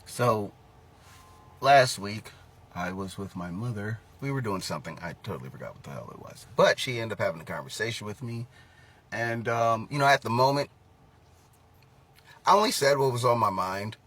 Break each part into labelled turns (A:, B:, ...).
A: So last week, I was with my mother. We were doing something. I totally forgot what the hell it was. But she ended up having a conversation with me. And, at the moment, I only said what was on my mind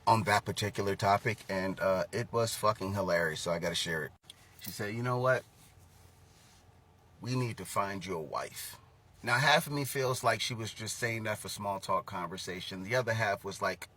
A: on that particular topic. And it was fucking hilarious. So I got to share it. She said, you know what? We need to find you a wife. Now, half of me feels like she was just saying that for small talk conversation. The other half was like,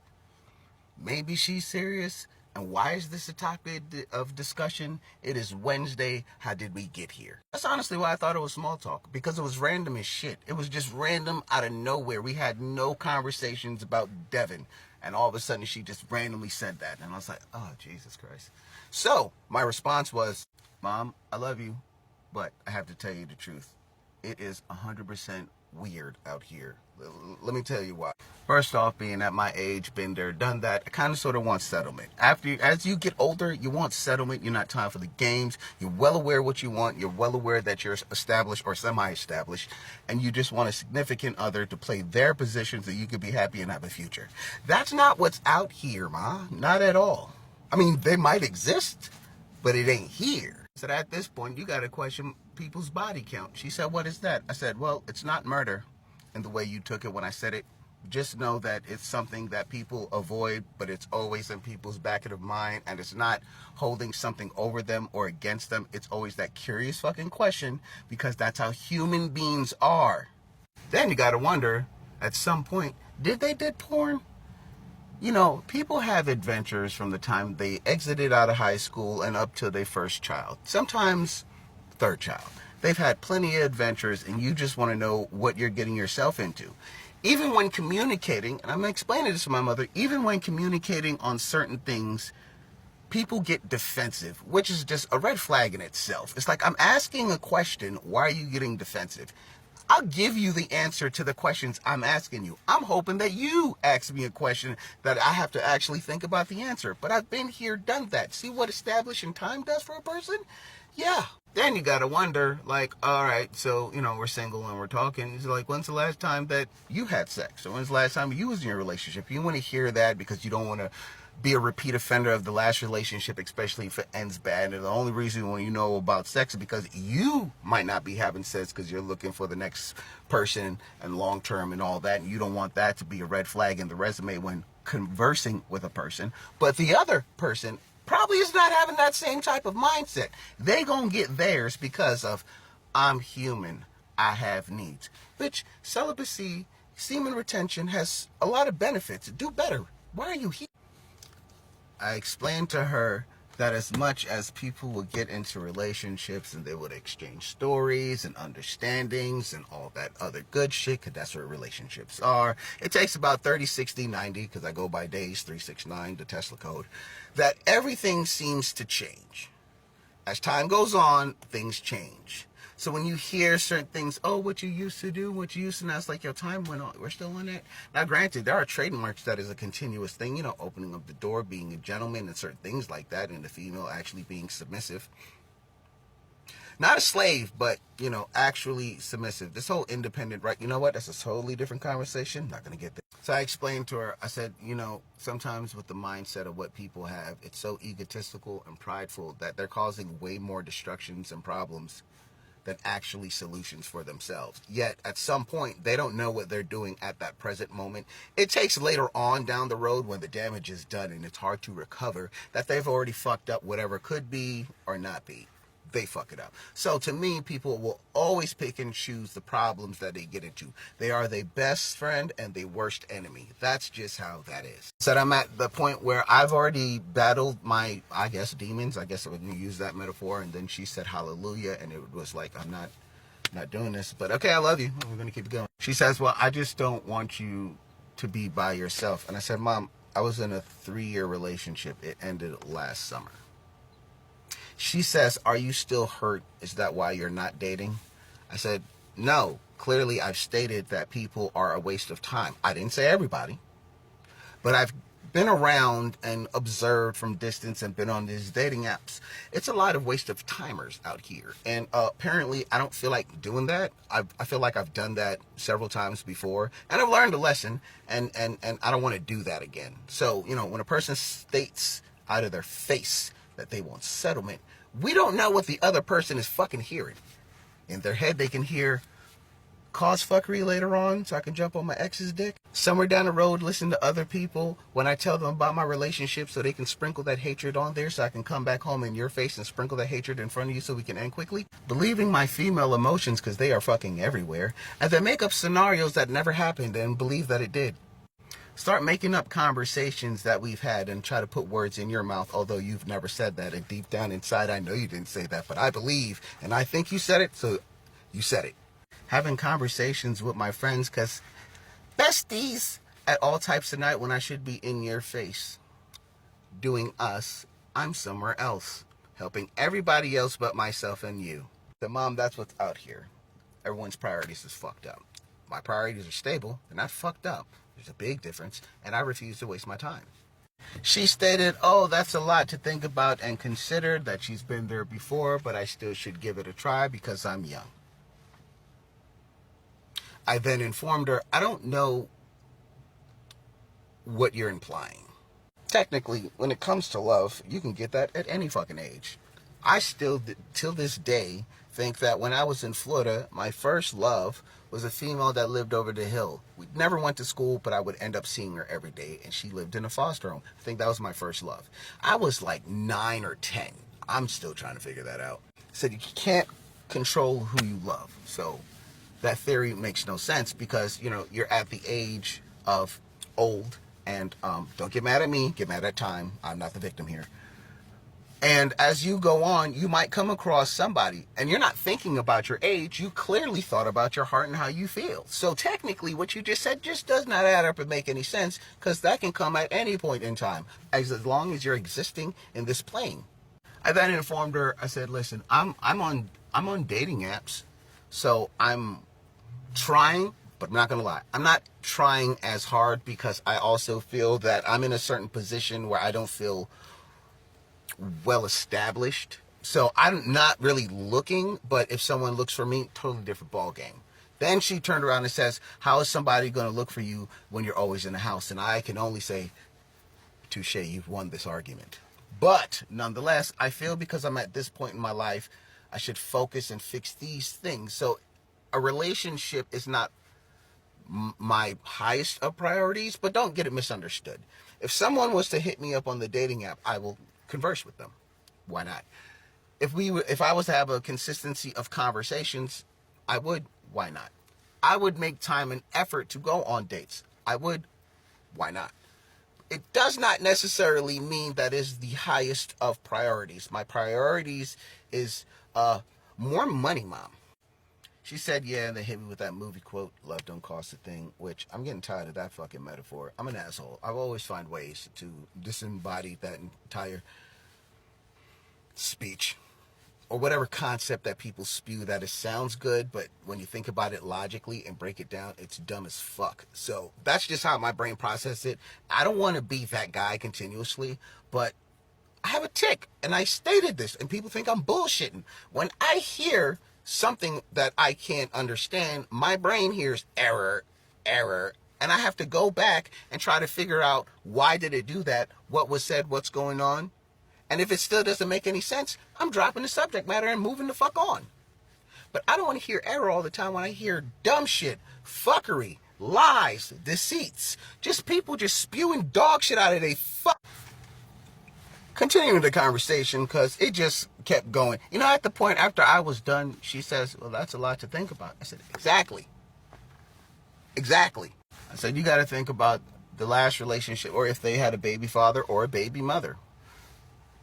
A: maybe she's serious. And why is this a topic of discussion? It is Wednesday. How did we get here? That's honestly why I thought it was small talk, because it was random as shit. It was just random out of nowhere. We had no conversations about Devin. And all of a sudden she just randomly said that. And I was like, oh, Jesus Christ. So my response was, Mom, I love you, but I have to tell you the truth. It is 100% weird out here. Let me tell you why. First off, being at my age, been there, done that, I kind of sort of want settlement. As you get older, you want settlement. You're not time for the games. You're well aware what you want. You're well aware that you're established or semi-established, and you just want a significant other to play their position so you can be happy and have a future. That's not what's out here, Ma. Not at all. I mean, they might exist, but it ain't here. So at this point, you got to question people's body count. She said, what is that? I said, well, it's not murder in the way you took it when I said it. Just know that it's something that people avoid, but it's always in people's back of their mind, and it's not holding something over them or against them. It's always that curious fucking question, because that's how human beings are. Then you got to wonder, at some point, did porn? People have adventures from the time they exited out of high school and up to their first child. Sometimes third child. They've had plenty of adventures, and you just want to know what you're getting yourself into. Even when communicating, and I'm explaining this to my mother, even when communicating on certain things, people get defensive, which is just a red flag in itself. It's like, I'm asking a question, why are you getting defensive? I'll give you the answer to the questions I'm asking you. I'm hoping that you ask me a question that I have to actually think about the answer. But I've been here, done that. See what establishing time does for a person? Yeah. Then you gotta wonder, like, all right, so, we're single and we're talking. It's like, when's the last time that you had sex? Or when's the last time you was in your relationship? You want to hear that because you don't want to be a repeat offender of the last relationship, especially if it ends bad. And the only reason when you know about sex is because you might not be having sex because you're looking for the next person and long term and all that. And you don't want that to be a red flag in the resume when conversing with a person. But the other person probably is not having that same type of mindset. They gonna get theirs because of, I'm human, I have needs. Bitch, celibacy, semen retention has a lot of benefits. Do better. Why are you here? I explained to her that as much as people would get into relationships and they would exchange stories and understandings and all that other good shit, because that's what relationships are, it takes about 30, 60, 90, because I go by days, 369, the Tesla code, that everything seems to change. As time goes on, things change. So when you hear certain things, oh, what you used to do, what you used to, now it's like your time went on. We're still on that. Now, granted, there are trademarks that is a continuous thing, opening up the door, being a gentleman and certain things like that, and the female actually being submissive. Not a slave, but, actually submissive. This whole independent, right? You know what? That's a totally different conversation. Not going to get there. So I explained to her, I said, sometimes with the mindset of what people have, it's so egotistical and prideful that they're causing way more destructions and problems than actually solutions for themselves. Yet, at some point, they don't know what they're doing at that present moment. It takes later on down the road when the damage is done and it's hard to recover that they've already fucked up whatever could be or not be. They fuck it up. So to me, people will always pick and choose the problems that they get into. They are their best friend and their worst enemy. That's just how that is. So I'm at the point where I've already battled my, demons. I guess I would use that metaphor. And then she said hallelujah. And it was like, I'm not doing this. But okay, I love you. We're going to keep it going. She says, well, I just don't want you to be by yourself. And I said, Mom, I was in a 3-year relationship. It ended last summer. She says, are you still hurt? Is that why you're not dating? I said, no. Clearly, I've stated that people are a waste of time. I didn't say everybody, but I've been around and observed from distance and been on these dating apps, it's a lot of waste of timers out here. And apparently I don't feel like doing that. I feel like I've done that several times before, and I've learned a lesson, and I don't want to do that again. So, you know, when a person states out of their face that they want settlement, we don't know what the other person is fucking hearing. In their head, they can hear cause fuckery later on so I can jump on my ex's dick. Somewhere down the road, listen to other people when I tell them about my relationship so they can sprinkle that hatred on there so I can come back home in your face and sprinkle that hatred in front of you so we can end quickly. Believing my female emotions because they are fucking everywhere, and then make up scenarios that never happened and believe that it did. Start making up conversations that we've had and try to put words in your mouth, although you've never said that. And deep down inside, I know you didn't say that, but I believe and I think you said it, so you said it. Having conversations with my friends because besties at all types of night when I should be in your face. Doing us, I'm somewhere else. Helping everybody else but myself and you. The mom, that's what's out here. Everyone's priorities is fucked up. My priorities are stable. They're not fucked up. There's a big difference, and I refuse to waste my time. She stated, oh, that's a lot to think about and consider, that she's been there before, but I still should give it a try because I'm young. I then informed her, I don't know what you're implying. Technically, when it comes to love, you can get that at any fucking age. I still, till this day, think that when I was in Florida, my first love was a female that lived over the hill. We never went to school, but I would end up seeing her every day, and she lived in a foster home. I think that was my first love. I was like 9 or 10. I'm still trying to figure that out. Said you can't control who you love. So that theory makes no sense because, you know, you're at the age of old, and don't get mad at me, get mad at time. I'm not the victim here. And as you go on, you might come across somebody, and you're not thinking about your age. You clearly thought about your heart and how you feel. So technically, what you just said just does not add up and make any sense, because that can come at any point in time, as long as you're existing in this plane. I then informed her. I said, "Listen, I'm on dating apps, so I'm trying, but I'm not gonna lie. I'm not trying as hard because I also feel that I'm in a certain position where I don't feel well established. So I'm not really looking, but if someone looks for me, totally different ball game." Then she turned around and says, how is somebody going to look for you when you're always in the house? And I can only say, touche, you've won this argument. But nonetheless, I feel because I'm at this point in my life, I should focus and fix these things. So a relationship is not my highest of priorities, but don't get it misunderstood. If someone was to hit me up on the dating app, I will converse with them. Why not? If I was to have a consistency of conversations, I would. Why not? I would make time and effort to go on dates. I would. Why not? It does not necessarily mean that is the highest of priorities. My priorities is more money, Mom. She said, yeah, and they hit me with that movie quote, love don't cost a thing, which I'm getting tired of that fucking metaphor. I'm an asshole. I always find ways to disembody that entire speech or whatever concept that people spew that it sounds good, but when you think about it logically and break it down, it's dumb as fuck. So that's just how my brain processes it. I don't want to be that guy continuously, but I have a tick, and I stated this, and people think I'm bullshitting. When I hear something that I can't understand, my brain hears error, and I have to go back and try to figure out why did it do that, what was said, what's going on. And if it still doesn't make any sense, I'm dropping the subject matter and moving the fuck on. But I don't want to hear error all the time when I hear dumb shit, fuckery, lies, deceits, just people just spewing dog shit out of their fuck. Continuing the conversation, because it just kept going. You know, at the point after I was done, she says, well, that's a lot to think about. I said, exactly. I said, you got to think about the last relationship, or if they had a baby father or a baby mother.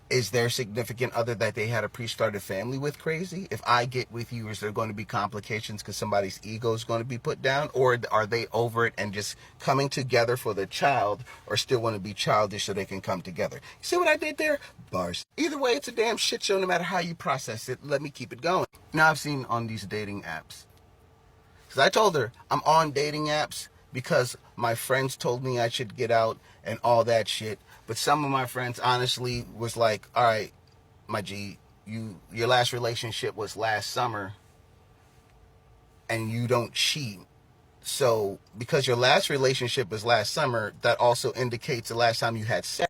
A: Is their significant other that they had a pre-started family with crazy? If I get with you, is there going to be complications because somebody's ego is going to be put down? Or are they over it and just coming together for the child, or still want to be childish so they can come together? You see what I did there? Bars. Either way, it's a damn shit show no matter how you process it. Let me keep it going. Now I've seen on these dating apps. Because I told her I'm on dating apps because My friends told me I should get out and all that shit. But some of my friends honestly was like, all right, my G, your last relationship was last summer and you don't cheat. So because your last relationship was last summer, that also indicates the last time you had sex